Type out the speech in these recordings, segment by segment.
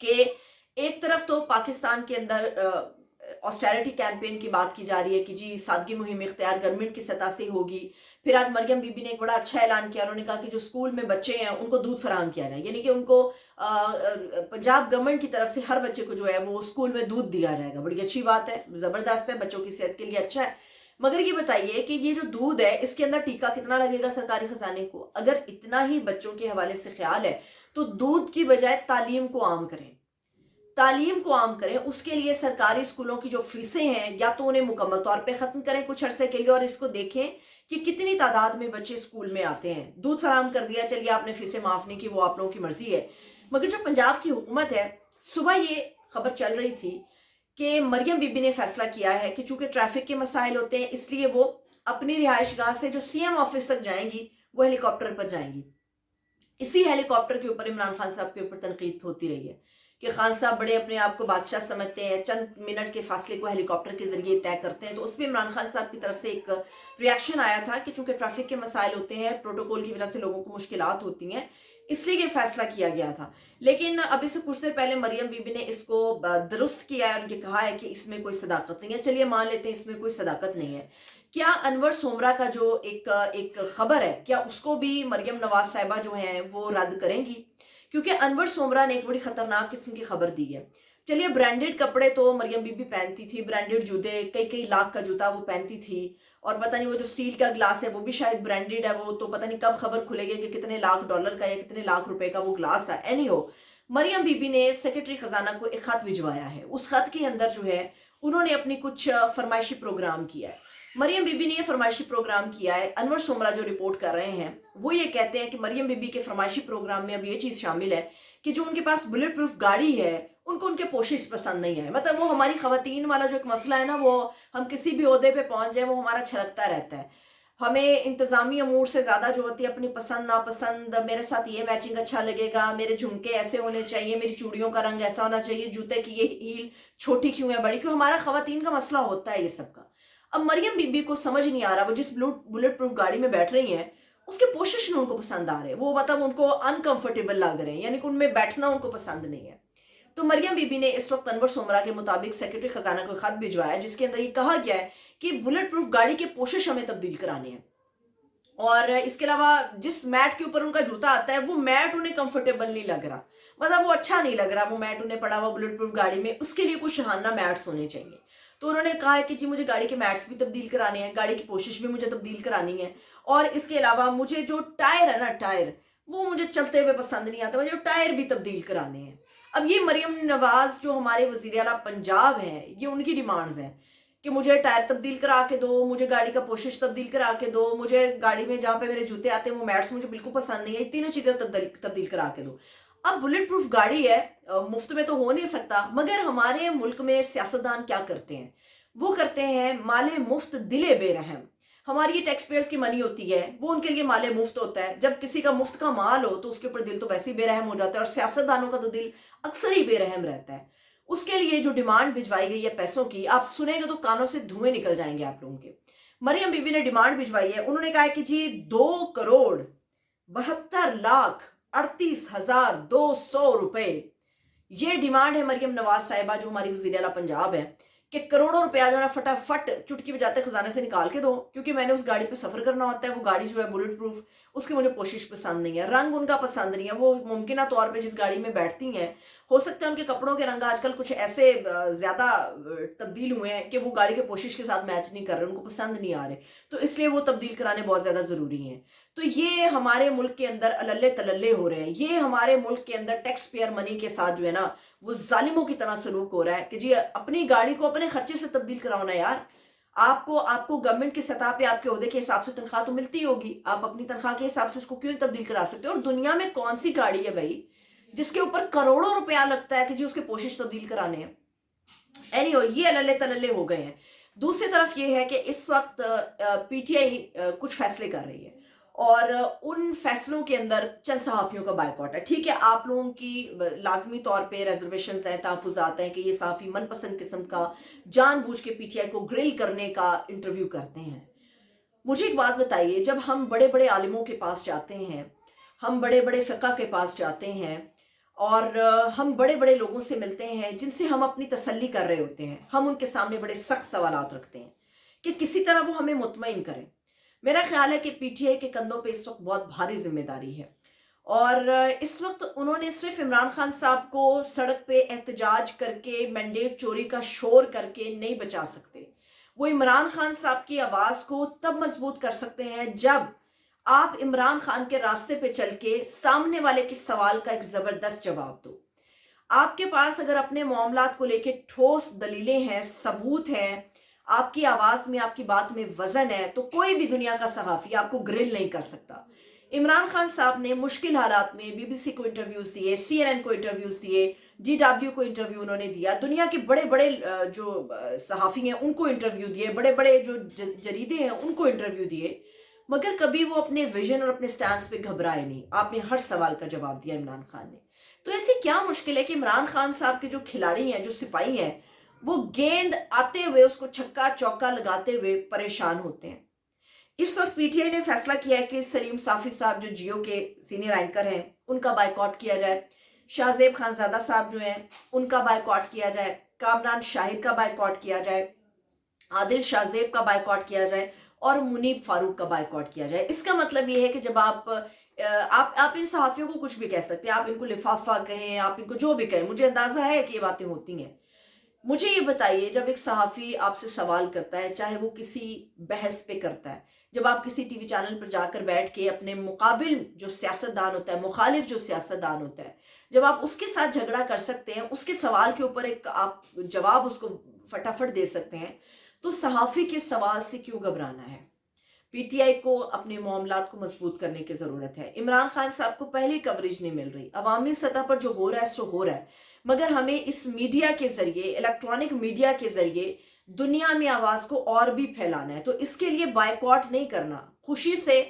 کہ ایک طرف تو پاکستان کے اندر آسٹیرٹی کیمپین کی بات کی جا رہی ہے کہ جی سادگی مہم اختیار گورنمنٹ کی سطح سے ہوگی. پھر آج مریم بی بی نے ایک بڑا اچھا اعلان کیا. انہوں نے کہا کہ جو اسکول میں بچے ہیں ان کو دودھ فراہم کیا جائے, یعنی کہ ان کو پنجاب گورنمنٹ کی طرف سے ہر بچے کو جو ہے وہ اسکول میں دودھ دیا جائے گا. بڑی اچھی بات ہے, زبردست ہے, بچوں کی صحت کے لیے اچھا ہے. مگر یہ بتائیے کہ یہ جو دودھ ہے اس کے اندر ٹیکہ کتنا لگے گا سرکاری خزانے کو؟ اگر اتنا ہی بچوں کے حوالے سے خیال ہے تو دودھ کی بجائے تعلیم کو عام کریں, تعلیم کو عام کریں. اس کے لیے سرکاری اسکولوں کی جو فیسیں ہیں یا تو انہیں مکمل طور پہ ختم کریں کچھ عرصے کے لیے, اور اس کو دیکھیں کہ کتنی تعداد میں بچے اسکول میں آتے ہیں. دودھ فراہم کر دیا, چلیے آپ نے فیسیں معاف نہیں کی, وہ آپ لوگوں کی مرضی ہے. مگر جو پنجاب کی حکومت ہے, صبح یہ خبر چل رہی تھی کہ مریم بی بی نے فیصلہ کیا ہے کہ چونکہ ٹریفک کے مسائل ہوتے ہیں اس لیے وہ اپنی رہائش گاہ سے جو سی ایم آفس تک جائیں گی وہ ہیلی کاپٹر پر جائیں گی. اسی ہیلی کاپٹر کے اوپر عمران خان صاحب کے اوپر تنقید ہوتی رہی ہے کہ خان صاحب بڑے اپنے آپ کو بادشاہ سمجھتے ہیں, چند منٹ کے فاصلے کو ہیلی کاپٹر کے ذریعے طے کرتے ہیں. تو اس میں عمران خان صاحب کی طرف سے ایک ریاکشن آیا تھا کہ چونکہ ٹریفک کے مسائل ہوتے ہیں, پروٹوکول کی وجہ سے لوگوں کو مشکلات ہوتی ہیں, اس لیے یہ فیصلہ کیا گیا تھا. لیکن ابھی سے کچھ دیر پہلے مریم بی بی نے اس کو درست کیا ہے اور یہ کہا ہے کہ اس میں کوئی صداقت نہیں ہے. چلیے مان لیتے ہیں اس میں کوئی صداقت نہیں ہے. کیا انور سومرا کا جو ایک خبر ہے, کیا اس کو بھی مریم نواز صاحبہ جو ہیں وہ رد کریں گی؟ کیونکہ انور سومرا نے ایک بڑی خطرناک قسم کی خبر دی ہے. چلیے برانڈیڈ کپڑے تو مریم بی بی پہنتی تھی, برانڈیڈ جوتے, کئی لاکھ کا جوتا وہ پہنتی تھی, اور پتہ نہیں وہ جو سٹیل کا گلاس ہے وہ بھی شاید برانڈیڈ ہے. وہ تو پتہ نہیں کب خبر کھلے گی کہ کتنے لاکھ ڈالر کا یا کتنے لاکھ روپے کا وہ گلاس ہے. اینی ہو, مریم بی بی نے سیکرٹری خزانہ کو ایک خط بھجوایا ہے. اس خط کے اندر جو ہے انہوں نے اپنی کچھ فرمائشی پروگرام کیا ہے. مریم بی بی نے یہ فرمائشی پروگرام کیا ہے. انور سومرا جو رپورٹ کر رہے ہیں وہ یہ کہتے ہیں کہ مریم بی بی کے فرمائشی پروگرام میں اب یہ چیز شامل ہے کہ جو ان کے پاس بلٹ پروف گاڑی ہے ان کو ان کے پوشش پسند نہیں ہے. مطلب وہ ہماری خواتین والا جو ایک مسئلہ ہے نا, وہ ہم کسی بھی عہدے پہ پہنچ جائیں وہ ہمارا چھلکتا رہتا ہے. ہمیں انتظامی امور سے زیادہ جو ہوتی ہے اپنی پسند ناپسند, میرے ساتھ یہ میچنگ اچھا لگے گا, میرے جھمکے ایسے ہونے چاہیے, میری چوڑیوں کا رنگ ایسا ہونا چاہیے, جوتے کی یہ ہیل چھوٹی کیوں ہے بڑی کیوں, ہمارا خواتین کا مسئلہ ہوتا ہے یہ سب کا. اب مریم بی بی کو سمجھ نہیں آ رہا, وہ جس بلٹ پروف گاڑی میں بیٹھ رہی ہیں اس کے پوشش نہیں ان کو پسند آ رہے, وہ مطلب ان کو انکمفرٹیبل لگ رہے ہیں, یعنی کہ ان میں بیٹھنا ان کو پسند نہیں ہے. تو مریم بی بی نے اس وقت انور سومرا کے مطابق سیکرٹری خزانہ کو خط بھجوایا جس کے اندر یہ کہا گیا ہے کہ بلٹ پروف گاڑی کے پوشش ہمیں تبدیل کرانے ہیں, اور اس کے علاوہ جس میٹ کے اوپر ان کا جوتا آتا ہے وہ میٹ انہیں کمفرٹیبل نہیں لگ رہا, مطلب وہ اچھا نہیں لگ رہا وہ میٹ انہیں پڑا ہوا بلٹ پروف گاڑی میں, اس کے لیے کچھ شہانہ میٹس ہونے چاہیے. تو انہوں نے کہا ہے کہ جی مجھے گاڑی کے میٹس بھی تبدیل کرانے ہیں, گاڑی کی پوشش بھی مجھے تبدیل کرانی ہے, اور اس کے علاوہ مجھے جو ٹائر ہے نا, ٹائر وہ مجھے چلتے ہوئے پسند نہیں آتا, مجھے ٹائر بھی تبدیل کرانے ہیں. اب یہ مریم نواز جو ہمارے وزیر اعلیٰ پنجاب ہیں, یہ ان کی ڈیمانڈز ہیں کہ مجھے ٹائر تبدیل کرا کے دو, مجھے گاڑی کا پوشش تبدیل کرا کے دو, مجھے گاڑی میں جہاں پہ میرے جوتے آتے ہیں وہ میٹس مجھے بالکل پسند نہیں ہے, یہ تینوں چیزیں تبدیل کرا کے دو. اب بلٹ پروف گاڑی ہے, مفت میں تو ہو نہیں سکتا, مگر ہمارے ملک میں سیاستدان کیا کرتے ہیں, وہ کرتے ہیں مال مفت دل بے رحم. ہماری یہ ٹیکس پیئرز کی منی ہوتی ہے, وہ ان کے لیے مال مفت ہوتا ہے. جب کسی کا مفت کا مال ہو تو اس کے اوپر دل تو ویسے ہی بے رحم ہو جاتا ہے, اور سیاستدانوں کا تو دل اکثر ہی بے رحم رہتا ہے. اس کے لیے جو ڈیمانڈ بھجوائی گئی ہے پیسوں کی, آپ سنیں گے تو کانوں سے دھوئیں نکل جائیں گے آپ لوگوں کے. مریم بی بی نے ڈیمانڈ بھجوائی ہے, انہوں نے کہا ہے کہ جی 2,72,38,200 روپے, یہ ڈیمانڈ ہے مریم نواز صاحبہ جو ہماری وزیر اعلیٰ پنجاب ہے, کہ کروڑوں روپیہ جو ہے نا فٹافٹ چٹکی بجاتے خزانے سے نکال کے دو, کیونکہ میں نے اس گاڑی پہ سفر کرنا ہوتا ہے. وہ گاڑی جو ہے بلٹ پروف, اس کی مجھے پوشش پسند نہیں ہے, رنگ ان کا پسند نہیں ہے. وہ ممکنہ طور پہ جس گاڑی میں بیٹھتی ہیں ہو سکتا ہے ان کے کپڑوں کے رنگ آج کل کچھ ایسے زیادہ تبدیل ہوئے ہیں کہ وہ گاڑی کے پوشش کے ساتھ میچ نہیں کر رہے, ان کو پسند نہیں آ رہے, تو اس لیے وہ تبدیل کرانے بہت زیادہ ضروری ہیں. تو یہ ہمارے ملک کے اندر اللے تللے ہو رہے ہیں, یہ ہمارے ملک کے اندر ٹیکس پیئر منی کے ساتھ جو ہے نا وہ ظالموں کی طرح سلوک ہو رہا ہے کہ جی اپنی گاڑی کو اپنے خرچے سے تبدیل کراؤنا یار. آپ کو گورنمنٹ کی سطح پہ آپ کے عہدے کے حساب سے تنخواہ تو ملتی ہوگی, آپ اپنی تنخواہ کے حساب سے اس کو کیوں نہیں تبدیل کرا سکتے؟ اور دنیا میں کون سی گاڑی ہے بھائی جس کے اوپر کروڑوں روپیہ لگتا ہے کہ جی اس کے پوشش تبدیل کرانے ہیں؟ اینی ہو, یہ اللے تللے ہو گئے ہیں. دوسری طرف یہ ہے کہ اس وقت پی ٹی آئی کچھ فیصلے کر رہی ہے, اور ان فیصلوں کے اندر چند صحافیوں کا بائیکاٹ ہے. ٹھیک ہے, آپ لوگوں کی لازمی طور پہ ریزرویشنز ہیں, تحفظات ہیں کہ یہ صحافی من پسند قسم کا جان بوجھ کے پی ٹی آئی کو گرل کرنے کا انٹرویو کرتے ہیں. مجھے ایک بات بتائیے, جب ہم بڑے بڑے عالموں کے پاس جاتے ہیں, ہم بڑے بڑے فقہ کے پاس جاتے ہیں, اور ہم بڑے بڑے لوگوں سے ملتے ہیں جن سے ہم اپنی تسلی کر رہے ہوتے ہیں. ہم ان کے سامنے بڑے سخت سوالات رکھتے ہیں کہ کسی طرح وہ ہمیں مطمئن کریں. میرا خیال ہے کہ پی ٹی آئی کے کندھوں پہ اس وقت بہت بھاری ذمہ داری ہے، اور اس وقت انہوں نے صرف عمران خان صاحب کو سڑک پہ احتجاج کر کے، مینڈیٹ چوری کا شور کر کے نہیں بچا سکتے. وہ عمران خان صاحب کی آواز کو تب مضبوط کر سکتے ہیں جب آپ عمران خان کے راستے پہ چل کے سامنے والے کے سوال کا ایک زبردست جواب دو. آپ کے پاس اگر اپنے معاملات کو لے کے ٹھوس دلیلیں ہیں، ثبوت ہیں، آپ کی آواز میں، آپ کی بات میں وزن ہے، تو کوئی بھی دنیا کا صحافی آپ کو گرل نہیں کر سکتا. عمران خان صاحب نے مشکل حالات میں بی بی سی کو انٹرویوز دیے، سی این این کو انٹرویوز دیے، جی ڈبلیو کو انٹرویو انہوں نے دیا، دنیا کے بڑے بڑے جو صحافی ہیں ان کو انٹرویو دیے، بڑے بڑے جو جریدے ہیں ان کو انٹرویو دیے، مگر کبھی وہ اپنے ویژن اور اپنے سٹانس پہ گھبرائے نہیں. آپ نے ہر سوال کا جواب دیا عمران خان نے. تو ایسی کیا مشکل ہے کہ عمران خان صاحب کے جو کھلاڑی ہیں، جو سپاہی ہیں، وہ گیند آتے ہوئے اس کو چھکا چوکا لگاتے ہوئے پریشان ہوتے ہیں. اس وقت پی ٹی آئی نے فیصلہ کیا ہے کہ سلیم صافی صاحب جو جیو کے سینئر اینکر ہیں ان کا بائیکاٹ کیا جائے، شاہ زیب خانزادہ صاحب جو ہیں ان کا بائیکاٹ کیا جائے، کامران شاہد کا بائیکاٹ کیا جائے، عادل شاہ زیب کا بائیکاٹ کیا جائے، اور منیب فاروق کا بائیکاٹ کیا جائے. اس کا مطلب یہ ہے کہ جب آپ ان صحافیوں کو کچھ بھی کہہ سکتے ہیں، آپ ان کو لفافہ کہیں، آپ ان کو جو بھی کہیں، مجھے اندازہ ہے کہ یہ باتیں ہوتی ہیں. مجھے یہ بتائیے، جب ایک صحافی آپ سے سوال کرتا ہے، چاہے وہ کسی بحث پہ کرتا ہے، جب آپ کسی ٹی وی چینل پر جا کر بیٹھ کے اپنے مقابل جو سیاستدان ہوتا ہے، مخالف جو سیاستدان ہوتا ہے، جب آپ اس کے ساتھ جھگڑا کر سکتے ہیں، اس کے سوال کے اوپر ایک آپ جواب اس کو فٹافٹ دے سکتے ہیں، تو صحافی کے سوال سے کیوں گھبرانا ہے؟ پی ٹی آئی کو اپنے معاملات کو مضبوط کرنے کی ضرورت ہے. عمران خان صاحب کو پہلی کوریج نہیں مل رہی، عوامی سطح پر جو ہو رہا ہے سو ہو رہا ہے، مگر ہمیں اس میڈیا کے ذریعے، الیکٹرانک میڈیا کے ذریعے دنیا میں آواز کو اور بھی پھیلانا ہے. تو اس کے لیے بائیکاٹ نہیں کرنا، خوشی سے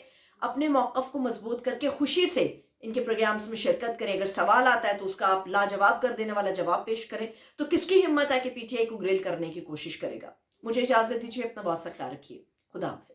اپنے موقف کو مضبوط کر کے خوشی سے ان کے پروگرامز میں شرکت کریں. اگر سوال آتا ہے تو اس کا آپ لاجواب کر دینے والا جواب پیش کریں. تو کس کی ہمت ہے کہ پی ٹی آئی کو گریل کرنے کی کوشش کرے گا؟ مجھے اجازت دیجیے، اپنا بہت سا خیال رکھیے. خدا حافظ.